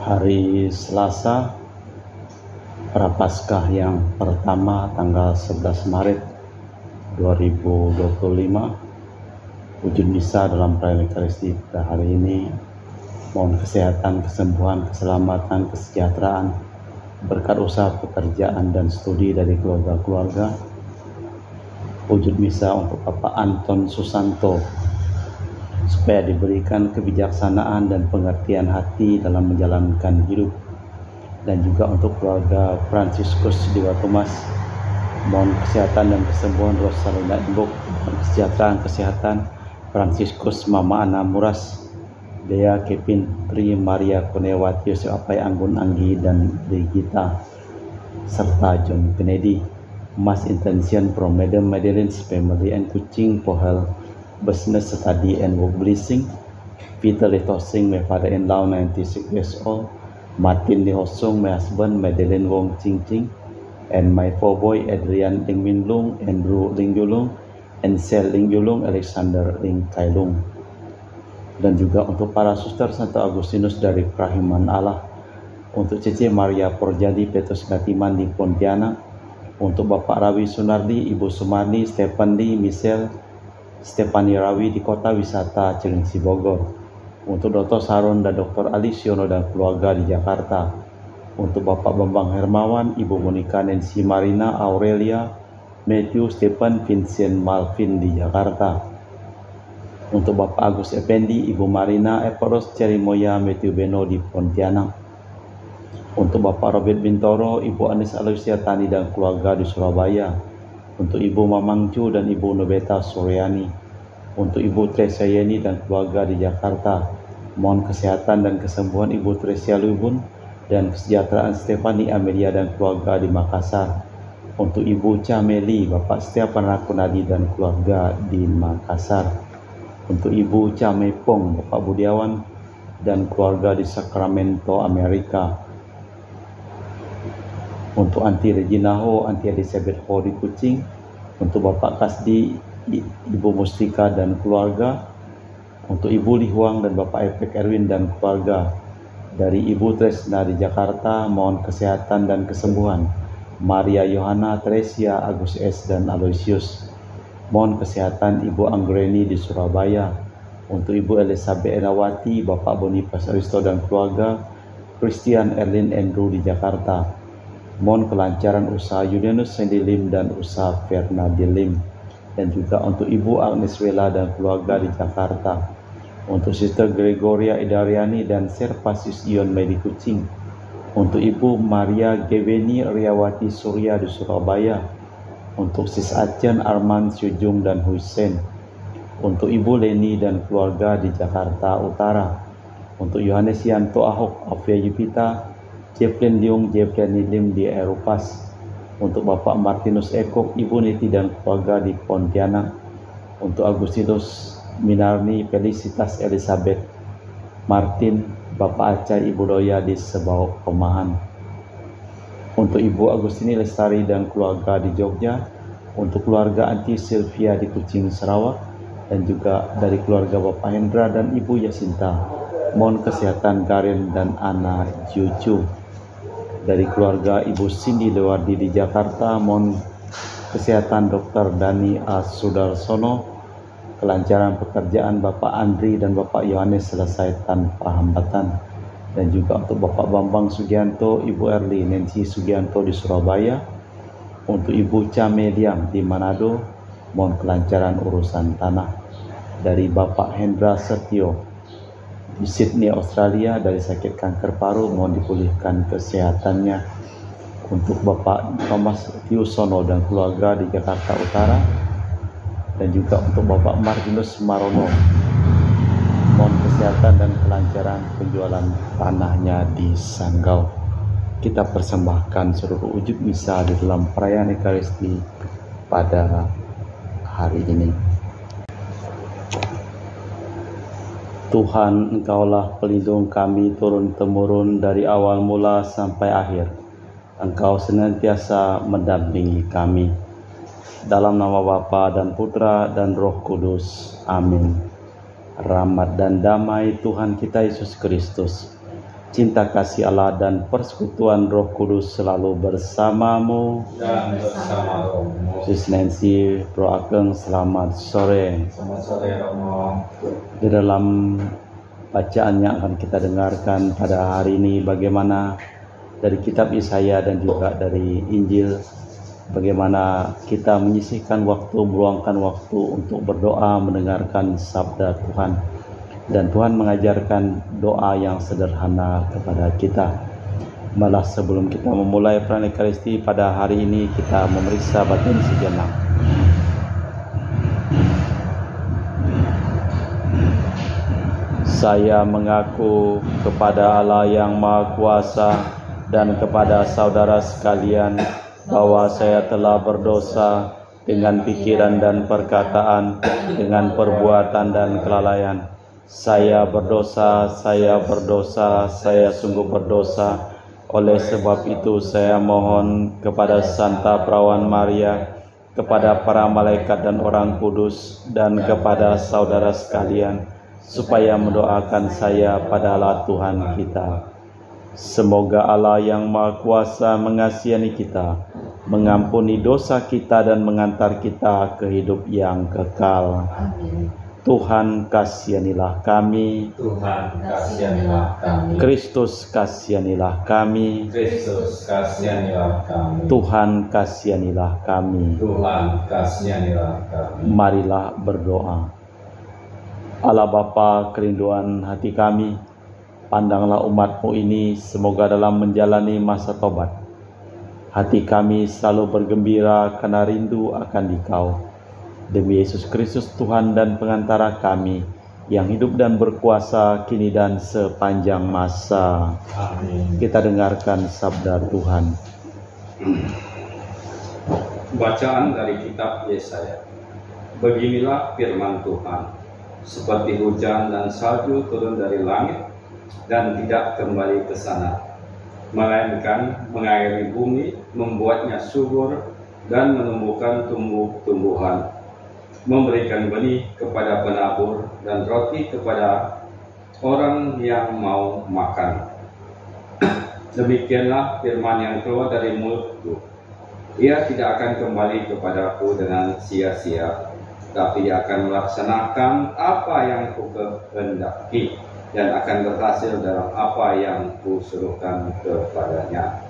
Hari Selasa, Prapaskah yang pertama tanggal 11 Maret 2025. Wujud misa dalam perayaan Ekaristi pada hari ini. Mohon kesehatan, kesembuhan, keselamatan, kesejahteraan, berkat usaha pekerjaan dan studi dari keluarga-keluarga. Wujud misa untuk Bapak Anton Susanto, supaya diberikan kebijaksanaan dan pengertian hati dalam menjalankan hidup, dan juga untuk keluarga Fransiskus di Watumas. Mohon kesehatan dan kesembuhan Rosalinda Imbok, kesejahteraan Fransiskus Mama Ana Muras, Dea Kevin Tri Maria Konewati Yosef Apai Anggun Anggi dan Brigita, serta John Kennedy. Mass intention from Madam Madeline's family and Kuching for her business study and work blessing. Peter Litosing, my father-in-law, 96 years old. Martin Lihosong, my husband, Madeline Wong Ching Ching, and my four boy Adrian Ling Min Lung, Andrew Ling Yulung, and Sel Ling Yulung, Alexander Ling Kai Lung. Dan juga untuk para suster Santo Agustinus dari Kerahiman Allah, untuk Cece Maria Porjadi Petrus Gatiman di Pontianak, untuk Bapak Rawi Sunardi, Ibu Sumarni, Stefan Lee, Michelle, Stefani Rawi di Kota Wisata Cilengsi Bogor, untuk Dr. Saron dan Dr. Alisiono dan keluarga di Jakarta, untuk Bapak Bambang Hermawan, Ibu Monika Nancy Marina Aurelia, Matthew Stephen Vincent Malvin di Jakarta, untuk Bapak Agus Effendi, Ibu Marina Eporos Cerimoya Matthew Beno di Pontianak, untuk Bapak Robert Bintoro, Ibu Anis Aloysia Tani dan keluarga di Surabaya, untuk Ibu Mamang Cu dan Ibu Nobeta Suryani, untuk Ibu Tresia Yeni dan keluarga di Jakarta. Mohon kesehatan dan kesembuhan Ibu Tresia Lubun dan kesejahteraan Stefani Amelia dan keluarga di Makassar, untuk Ibu Cameli, Bapak Setiapan Rakunadi dan keluarga di Makassar, untuk Ibu Camepong, Bapak Budiawan dan keluarga di Sacramento, Amerika, untuk Anti Regina Ho, Anti Elizabeth Ho di Kucing, untuk Bapak Kasdi, Ibu Mustika dan keluarga, untuk Ibu Li Huang dan Bapak Epek Erwin dan keluarga. Dari Ibu Tresna di Jakarta, mohon kesehatan dan kesembuhan Maria Yohana, Tresia, Agus S dan Aloysius. Mohon kesehatan Ibu Anggreni di Surabaya, untuk Ibu Elizabeth Enawati, Bapak Boniface Aristo dan keluarga, Christian Erlin Andrew di Jakarta. Mohon kelancaran usaha Yulianus Sandy Lim dan usaha Fernandi Lim, dan juga untuk Ibu Agnes Wela dan keluarga di Jakarta, untuk Sister Gregoria Idariani dan Servasius Ion Medi Kucing, untuk Ibu Maria Geveni Riawati Surya di Surabaya, untuk Sis Acen Arman Syujung dan Hussein, untuk Ibu Leni dan keluarga di Jakarta Utara, untuk Yohanes Yanto Ahok, Avia Yupita, Jeffrey Liung, Jeffrey Lim di Eropas, untuk Bapak Martinus Ekok, Ibu Niti dan keluarga di Pontianak, untuk Agustinus Minarni, Felicitas Elizabeth Martin, Bapak Acai, Ibu Doya di Sebau Kemahan, untuk Ibu Agustini Lestari dan keluarga di Jogja, untuk keluarga Anti Sylvia di Kucing Sarawak, dan juga dari keluarga Bapak Hendra dan Ibu Yasinta. Mohon kesehatan Karen dan Ana Juju. Dari keluarga Ibu Cindy Lewardi di Jakarta, mohon kesehatan Dr. Dani A. Sudarsono, kelancaran pekerjaan Bapak Andri dan Bapak Yohanes selesai tanpa hambatan, dan juga untuk Bapak Bambang Sugianto, Ibu Erli Nancy Sugianto di Surabaya, untuk Ibu Cameliam di Manado, mohon kelancaran urusan tanah. Dari Bapak Hendra Setio di Sydney, Australia, dari sakit kanker paru, mohon dipulihkan kesehatannya. Untuk Bapak Thomas Tiusono dan keluarga di Jakarta Utara, dan juga untuk Bapak Martinus Marono, mohon kesehatan dan kelancaran penjualan tanahnya di Sanggau. Kita persembahkan seluruh wujud misa di dalam perayaan Ekaristi pada hari ini. Tuhan, Engkaulah pelindung kami turun-temurun dari awal mula sampai akhir. Engkau senantiasa mendampingi kami. Dalam nama Bapa dan Putra dan Roh Kudus. Amin. Rahmat dan damai Tuhan kita Yesus Kristus, cinta kasih Allah dan persekutuan Roh Kudus selalu bersamamu dan bersama rohmu. Sis Nancy, Bro Ageng, selamat sore. Selamat sore Romo. Di dalam bacaan yang akan kita dengarkan pada hari ini, bagaimana dari kitab Yesaya dan juga dari Injil, bagaimana kita menyisihkan waktu, meluangkan waktu untuk berdoa, mendengarkan sabda Tuhan. Dan Tuhan mengajarkan doa yang sederhana kepada kita. Malah sebelum kita memulai perayaan Ekaristi pada hari ini, kita memeriksa batin sejenak. Saya mengaku kepada Allah yang Maha Kuasa dan kepada saudara sekalian bahwa saya telah berdosa dengan pikiran dan perkataan, dengan perbuatan dan kelalaian. Saya berdosa, saya sungguh berdosa. Oleh sebab itu saya mohon kepada Santa Perawan Maria, kepada para malaikat dan orang kudus, dan kepada saudara sekalian, supaya mendoakan saya pada Allah Tuhan kita. Semoga Allah yang Maha Kuasa mengasihi kita, mengampuni dosa kita dan mengantar kita ke hidup yang kekal. Amin. Tuhan kasihanilah kami. Tuhan kasihanilah kami. Kristus kasihanilah kami. Kristus kasihanilah kami. Tuhan kasihanilah kami. Tuhan kasihanilah kami. Marilah berdoa. Allah Bapa, kerinduan hati kami, pandanglah umat-Mu ini, semoga dalam menjalani masa tobat, hati kami selalu bergembira karena rindu akan Dikau. Demi Yesus Kristus Tuhan dan pengantara kami, yang hidup dan berkuasa kini dan sepanjang masa. Amin. Kita dengarkan sabda Tuhan. Bacaan dari kitab Yesaya. Beginilah firman Tuhan, seperti hujan dan salju turun dari langit dan tidak kembali ke sana, melainkan mengairi bumi, membuatnya subur dan menumbuhkan tumbuh-tumbuhan, memberikan benih kepada penabur dan roti kepada orang yang mau makan. Demikianlah firman yang keluar dari mulutku. Ia tidak akan kembali kepadaku dengan sia-sia, tapi ia akan melaksanakan apa yang kukehendaki dan akan berhasil dalam apa yang kusuruhkan kepadanya.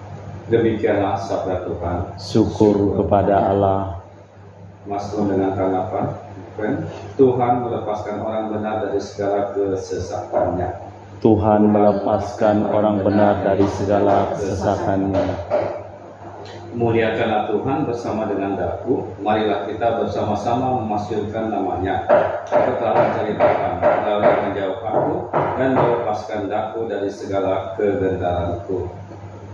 Demikianlah sabda Tuhan. Syukur kepada Allah. Masuk dengan tanggapan, Tuhan melepaskan orang benar dari segala kesesakannya. Tuhan melepaskan orang benar dari segala kesesakannya. Muliakanlah Tuhan bersama dengan daku. Marilah kita bersama-sama memasyurkan namanya. Aku telah menceritakan, lalu menjauh aku dan melepaskan daku dari segala kegentaranku.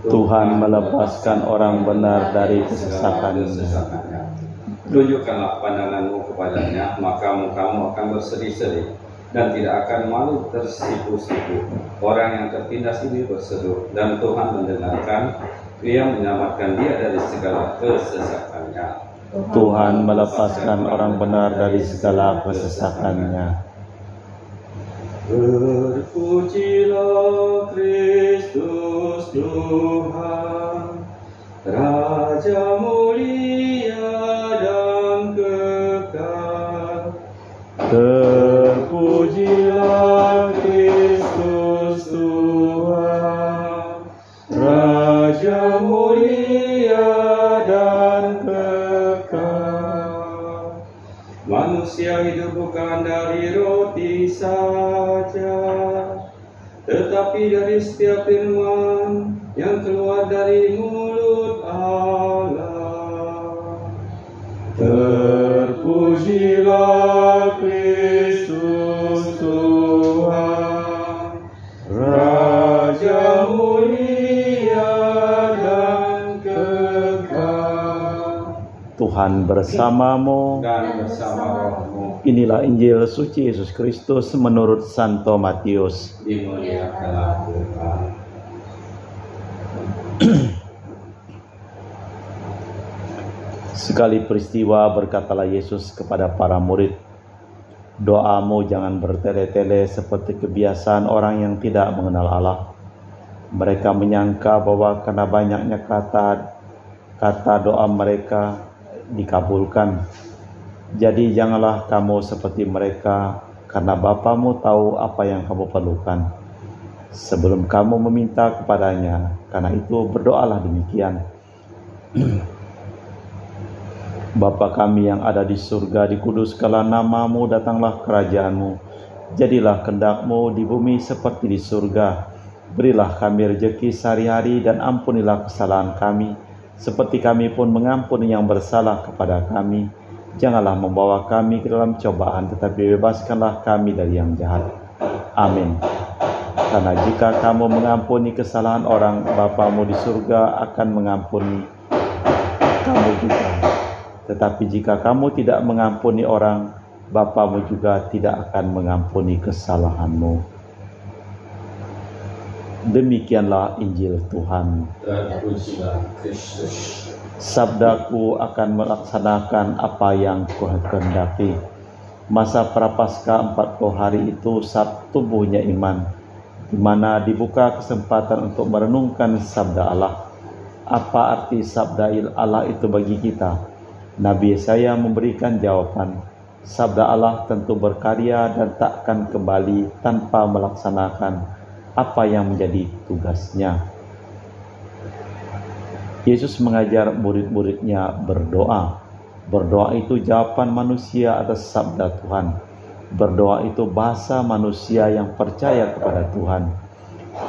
Tuhan melepaskan orang benar dari kesesakannya. Tunjukkanlah pandanganmu kepadanya, maka mukamu akan berseri-seri dan tidak akan malu tersipu-sipu. Orang yang tertindas ini berseru, dan Tuhan mendengarkan. Ia menyelamatkan dia dari segala kesesakannya. Tuhan melepaskan orang benar dari segala kesesakannya. Berpujilah Kristus Tuhan, Raja mulia dan kekal. Terpujilah Kristus Tuhan, Raja mulia dan kekal. Manusia hidup bukan dari roti saja, tetapi dari setiap firman yang keluar dari mulut Allah. Terpujilah Kristus Tuhan, Raja mulia dan kekal. Tuhan bersamamu Dan bersama rohmu. Inilah Injil suci Yesus Kristus menurut Santo Matius. Dimuliakanlah Tuhan. Sekali peristiwa berkatalah Yesus kepada para murid, "Doamu jangan bertele-tele seperti kebiasaan orang yang tidak mengenal Allah. Mereka menyangka bahwa karena banyaknya kata doa mereka dikabulkan. Jadi janganlah kamu seperti mereka, karena Bapamu tahu apa yang kamu perlukan sebelum kamu meminta kepadanya. Karena itu berdoalah demikian. Bapa kami yang ada di surga, dikuduskanlah namamu, datanglah kerajaanmu, jadilah kehendak-Mu di bumi seperti di surga. Berilah kami rezeki sehari-hari, dan ampunilah kesalahan kami, seperti kami pun mengampuni yang bersalah kepada kami. Janganlah membawa kami ke dalam cobaan, tetapi bebaskanlah kami dari yang jahat. Amin. Karena jika kamu mengampuni kesalahan orang, Bapamu di surga akan mengampuni kamu juga. Tetapi jika kamu tidak mengampuni orang, Bapamu juga tidak akan mengampuni kesalahanmu. Demikianlah Injil Tuhan. Terpujilah Kristus. Sabdaku akan melaksanakan apa yang kuhendaki. Masa Prapaskah 40 hari itu saat tumbuhnya iman, di mana dibuka kesempatan untuk merenungkan sabda Allah. Apa arti sabda Allah itu bagi kita? Nabi Yesaya memberikan jawaban. Sabda Allah tentu berkarya dan takkan kembali tanpa melaksanakan apa yang menjadi tugasnya. Yesus mengajar murid-muridnya berdoa. Berdoa itu jawaban manusia atas sabda Tuhan. Berdoa itu bahasa manusia yang percaya kepada Tuhan.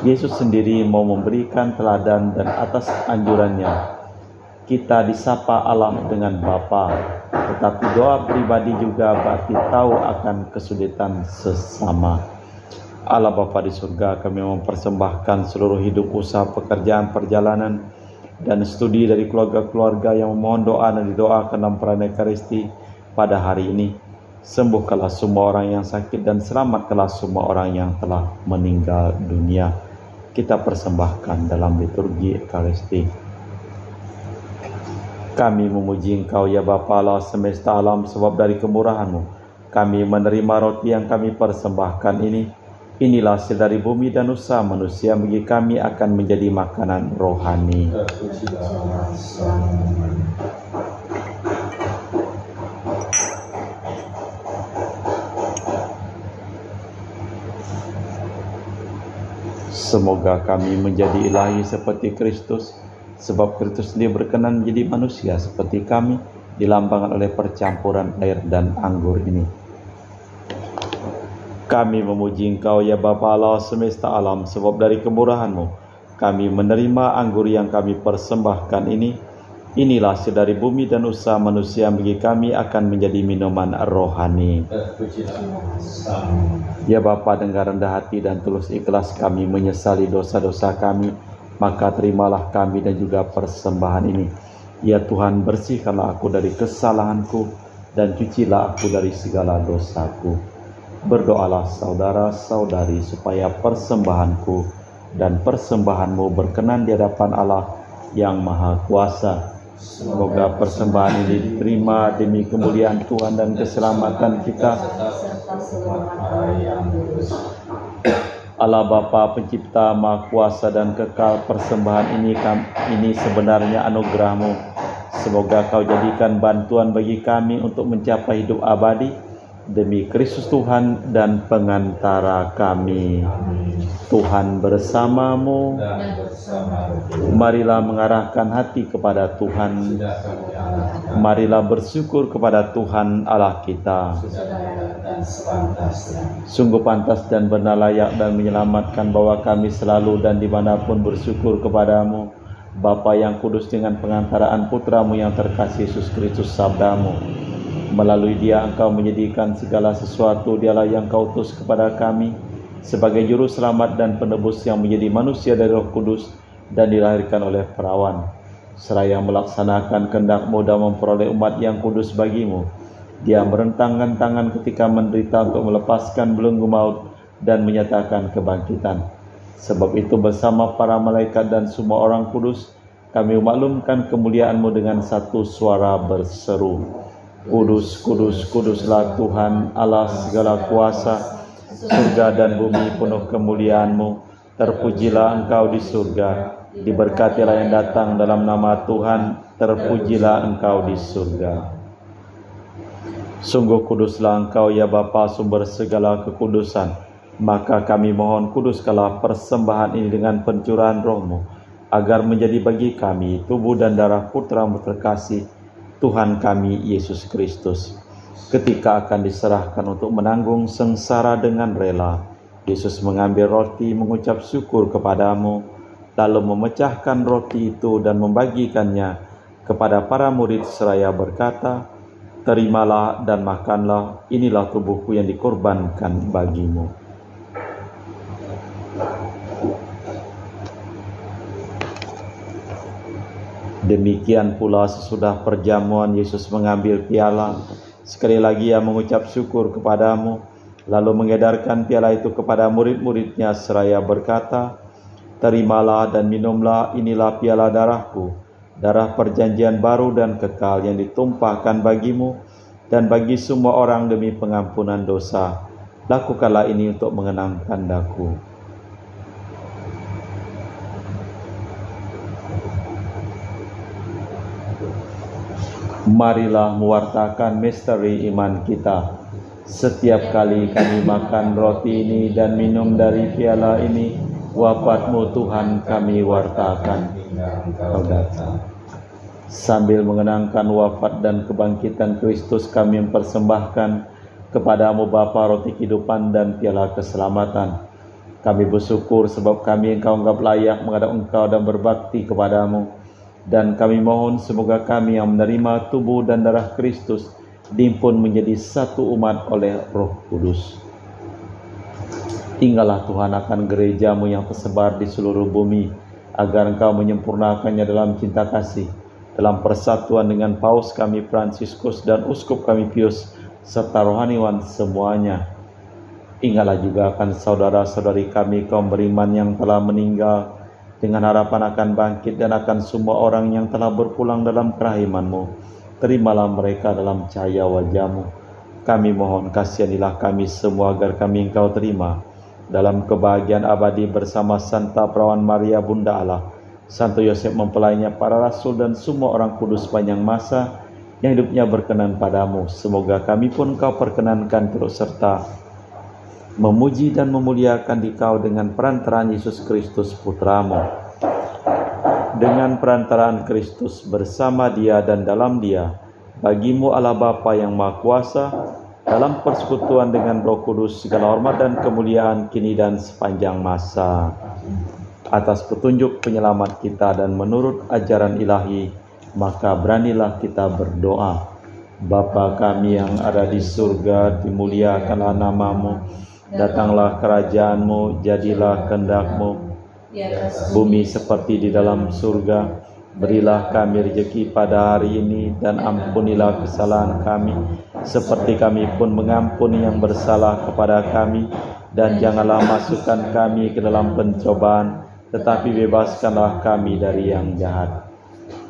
Yesus sendiri mau memberikan teladan, dan atas anjurannya kita disapa Allah dengan Bapa. Tetapi doa pribadi juga berarti tahu akan kesulitan sesama. Allah Bapa di surga, kami mempersembahkan seluruh hidup, usaha, pekerjaan, perjalanan, dan studi dari keluarga-keluarga yang memohon doa dan didoakan dalam perayaan Ekaristi pada hari ini. Sembuhkanlah semua orang yang sakit dan selamatkanlah semua orang yang telah meninggal dunia. Kita persembahkan dalam liturgi Ekaristi. Kami memuji Engkau ya Bapa Allah semesta alam, sebab dari kemurahan-Mu kami menerima roti yang kami persembahkan ini. Inilah hasil dari bumi dan usaha manusia, bagi kami akan menjadi makanan rohani. Semoga kami menjadi ilahi seperti Kristus, sebab Kristus sendiri berkenan menjadi manusia seperti kami, dilambangkan oleh percampuran air dan anggur ini. Kami memuji Engkau ya Bapa Allah semesta alam, sebab dari kemurahan-Mu kami menerima anggur yang kami persembahkan ini. Inilah hasil dari bumi dan usaha manusia, bagi kami akan menjadi minuman rohani. Ya Bapa, dengan rendah hati dan tulus ikhlas kami menyesali dosa-dosa kami, maka terimalah kami dan juga persembahan ini. Ya Tuhan, bersihkanlah aku dari kesalahanku dan cucilah aku dari segala dosaku. Berdoalah saudara-saudari supaya persembahanku dan persembahanmu berkenan di hadapan Allah yang Maha Kuasa. Semoga persembahan ini diterima demi kemuliaan Tuhan dan keselamatan kita. Allah Bapa Pencipta Maha Kuasa dan kekal, persembahan ini sebenarnya anugerah-Mu. Semoga Kau jadikan bantuan bagi kami untuk mencapai hidup abadi demi Kristus Tuhan dan pengantara kami. Tuhan bersamamu. Marilah mengarahkan hati kepada Tuhan. Marilah bersyukur kepada Tuhan Allah kita. Sungguh pantas dan benar layak dan menyelamatkan bahwa kami selalu dan dimanapun bersyukur kepadamu, Bapa yang kudus, dengan pengantaraan Putramu yang terkasih Yesus Kristus, sabdamu. Melalui Dia Engkau menyediakan segala sesuatu. Dialah yang Kau utus kepada kami sebagai juru selamat dan penebus yang menjadi manusia dari Roh Kudus dan dilahirkan oleh perawan. Seraya melaksanakan kehendak-Mu dan memperoleh umat yang kudus bagi-Mu, Dia merentangkan tangan ketika menderita untuk melepaskan belenggu maut dan menyatakan kebangkitan. Sebab itu bersama para malaikat dan semua orang kudus, kami memaklumkan kemuliaan-Mu dengan satu suara berseru, Kudus, kudus, kuduslah Tuhan Allah segala kuasa, surga dan bumi penuh kemuliaan-Mu. terpujilah Engkau di surga. Diberkatilah yang datang dalam nama Tuhan, terpujilah Engkau di surga. Sungguh kuduslah Engkau ya Bapa, sumber segala kekudusan. Maka kami mohon kuduskanlah persembahan ini dengan pencurahan Roh-Mu, agar menjadi bagi kami tubuh dan darah Putra-Mu terkasih, Tuhan kami Yesus Kristus. Ketika akan diserahkan untuk menanggung sengsara dengan rela, Yesus mengambil roti, mengucap syukur kepadamu, lalu memecahkan roti itu dan membagikannya kepada para murid seraya berkata, "Terimalah dan makanlah, inilah tubuhku yang dikorbankan bagimu." Demikian pula sesudah perjamuan Yesus mengambil piala, sekali lagi Ia mengucap syukur kepadamu, lalu mengedarkan piala itu kepada murid-muridnya seraya berkata, "Terimalah dan minumlah, inilah piala darahku, darah perjanjian baru dan kekal yang ditumpahkan bagimu dan bagi semua orang demi pengampunan dosa. Lakukanlah ini untuk mengenangkan Daku." Marilah mewartakan misteri iman kita. Setiap kali kami makan roti ini dan minum dari piala ini, wafat-Mu Tuhan kami wartakan Engkau datang. Sambil mengenangkan wafat dan kebangkitan Kristus, kami mempersembahkan kepadamu Bapa roti kehidupan dan piala keselamatan. Kami bersyukur sebab kami Engkau anggap layak menghadap Engkau dan berbakti kepadamu. Dan kami mohon semoga kami yang menerima tubuh dan darah Kristus dihimpun menjadi satu umat oleh Roh Kudus. Tinggallah Tuhan akan gereja-Mu yang tersebar di seluruh bumi, agar Engkau menyempurnakannya dalam cinta kasih, dalam persatuan dengan Paus kami Fransiskus dan Uskup kami Pius, serta rohaniwan semuanya. Ingatlah juga akan saudara-saudari kami kaum beriman yang telah meninggal, dengan harapan akan bangkit, dan akan semua orang yang telah berpulang dalam kerahiman-Mu. Terimalah mereka dalam cahaya wajah-Mu. Kami mohon kasihanilah kami semua agar kami Engkau terima dalam kebahagiaan abadi bersama Santa Perawan Maria Bunda Allah, Santo Yosef mempelainya, para rasul dan semua orang kudus sepanjang masa yang hidupnya berkenan padamu. Semoga kami pun Engkau perkenankan turut serta memuji dan memuliakan Dikau dengan perantaraan Yesus Kristus Putra-Mu. Dengan perantaraan Kristus, bersama Dia dan dalam Dia, bagi-Mu Allah Bapa yang Maha Kuasa, dalam persekutuan dengan Roh Kudus, segala hormat dan kemuliaan kini dan sepanjang masa. Atas petunjuk penyelamat kita dan menurut ajaran ilahi, maka beranilah kita berdoa. Bapa kami yang ada di surga, dimuliakanlah nama-Mu. Datanglah kerajaan-Mu, jadilah kehendak-Mu, bumi seperti di dalam surga. Berilah kami rezeki pada hari ini, dan ampunilah kesalahan kami, seperti kami pun mengampuni yang bersalah kepada kami. Dan janganlah masukkan kami ke dalam pencobaan, tetapi bebaskanlah kami dari yang jahat.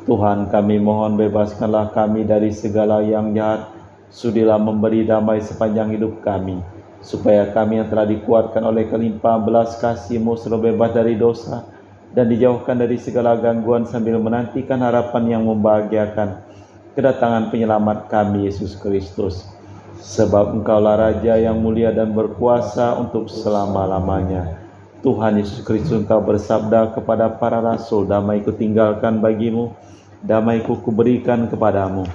Tuhan, kami mohon bebaskanlah kami dari segala yang jahat. Sudilah memberi damai sepanjang hidup kami, supaya kami yang telah dikuatkan oleh kelimpahan belas kasih-Mu selalu bebas dari dosa dan dijauhkan dari segala gangguan, sambil menantikan harapan yang membahagiakan, kedatangan penyelamat kami Yesus Kristus. Sebab Engkaulah Raja yang mulia dan berkuasa untuk selama-lamanya. Tuhan Yesus Kristus, Engkau bersabda kepada para rasul, "Damai kutinggalkan bagimu, damai-Ku kuberikan kepadamu.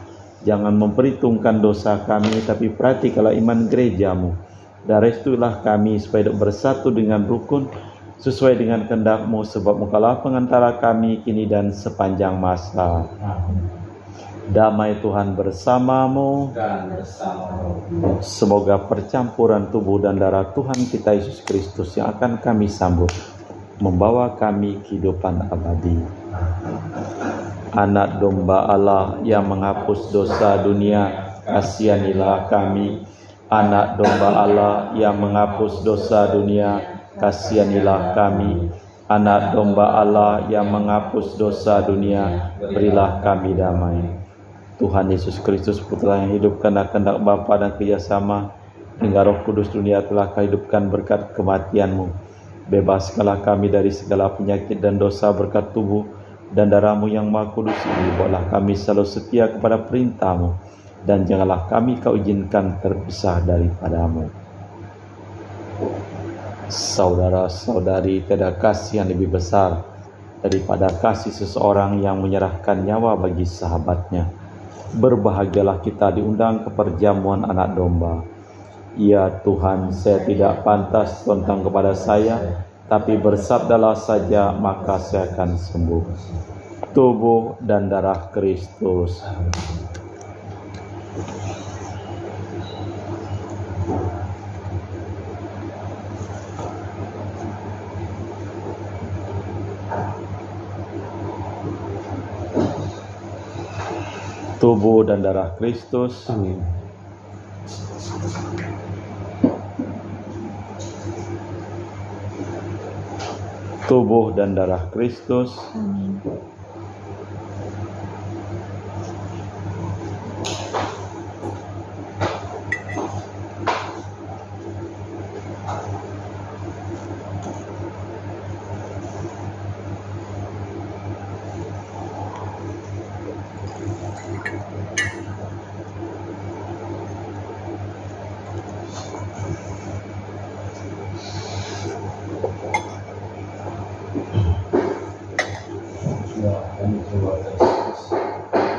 Jangan memperhitungkan dosa kami, tapi perhatikanlah iman gereja-Mu. Dan restuilah kami supaya hidup bersatu dengan rukun sesuai dengan kehendak-Mu, sebab Engkaulah pengantara kami kini dan sepanjang masa." Damai Tuhan bersamamu dan bersama. Semoga percampuran tubuh dan darah Tuhan kita Yesus Kristus yang akan kami sambut membawa kami kehidupan abadi. Anak domba Allah yang menghapus dosa dunia, kasihanilah kami. Anak domba Allah yang menghapus dosa dunia, kasihanilah kami. Anak domba Allah yang menghapus dosa dunia, berilah kami damai. Tuhan Yesus Kristus, Putra yang hidup karena kehendak Bapa dan kerjasama, hingga Roh Kudus dunia telah Kau hidupkan berkat kematian-Mu. Bebaskanlah kami dari segala penyakit dan dosa berkat tubuh dan darah-Mu yang Maha Kudus ini. Buatlah kami selalu setia kepada perintah-Mu, dan janganlah kami Kau izinkan terpisah daripada-Mu. Saudara-saudari, tiada kasih yang lebih besar daripada kasih seseorang yang menyerahkan nyawa bagi sahabatnya. Berbahagialah kita diundang ke perjamuan anak domba. Ya Tuhan, saya tidak pantas tentang kepada saya, tapi bersabdalah saja maka saya akan sembuh. Tubuh dan darah Kristus. Tubuh dan darah Kristus. Amin. Tubuh dan darah Kristus. Amin.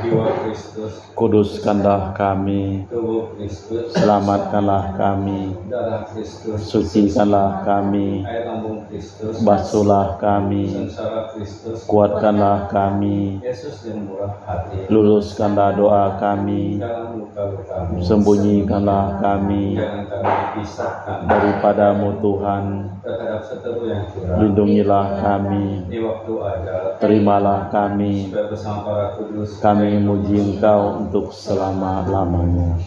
Jiwa Kristus, Kuduskanlah kami, tubuh Kristus, selamatkanlah kami, darah Kristus, sucikanlah kami, air lambung Kristus, basuhlah kami, sengsara Kristus, kuatkanlah kami, Yesus yang murah hati, luluskanlah doa kami, dalam luka-luka-Mu, sembunyikanlah kami jangan kami dipisahkan daripada-Mu Tuhan, terhadap seteru yang curang, lindungilah kami, di waktu ajal, terimalah kami, supaya bersama para kudus, kami muji Engkau untuk selama-lamanya.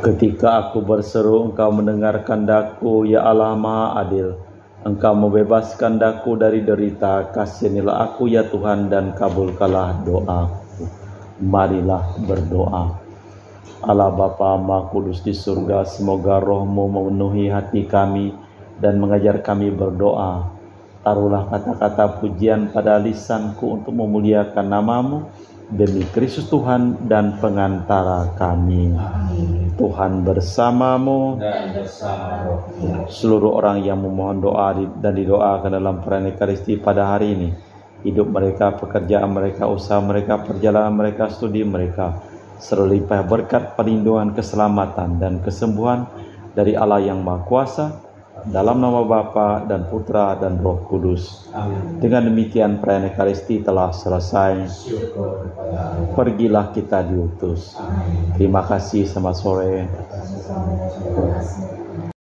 Ketika aku berseru, Engkau mendengarkan daku, ya Allah Maha Adil. Engkau membebaskan daku dari derita. Kasihanilah aku ya Tuhan, dan kabulkanlah doaku. Marilah berdoa. Allah Bapa Maha Kudus di surga, semoga Roh-Mu memenuhi hati kami dan mengajar kami berdoa. Taruhlah kata-kata pujian pada lisanku untuk memuliakan nama-Mu, demi Kristus Tuhan dan pengantara kami. Tuhan bersamamu, dan bersama Roh-Mu. seluruh orang yang memohon doa dan didoakan dalam perayaan Ekaristi pada hari ini, hidup mereka, pekerjaan mereka, usaha mereka, perjalanan mereka, studi mereka, selalu limpah berkat, perlindungan, keselamatan, dan kesembuhan dari Allah yang Maha Kuasa, dalam nama Bapa dan Putra dan Roh Kudus. Amin. Dengan demikian perayaan Ekaristi telah selesai. Syukur kepada Allah. Pergilah kita diutus. Amin. Terima kasih, selamat sore. Terima kasih.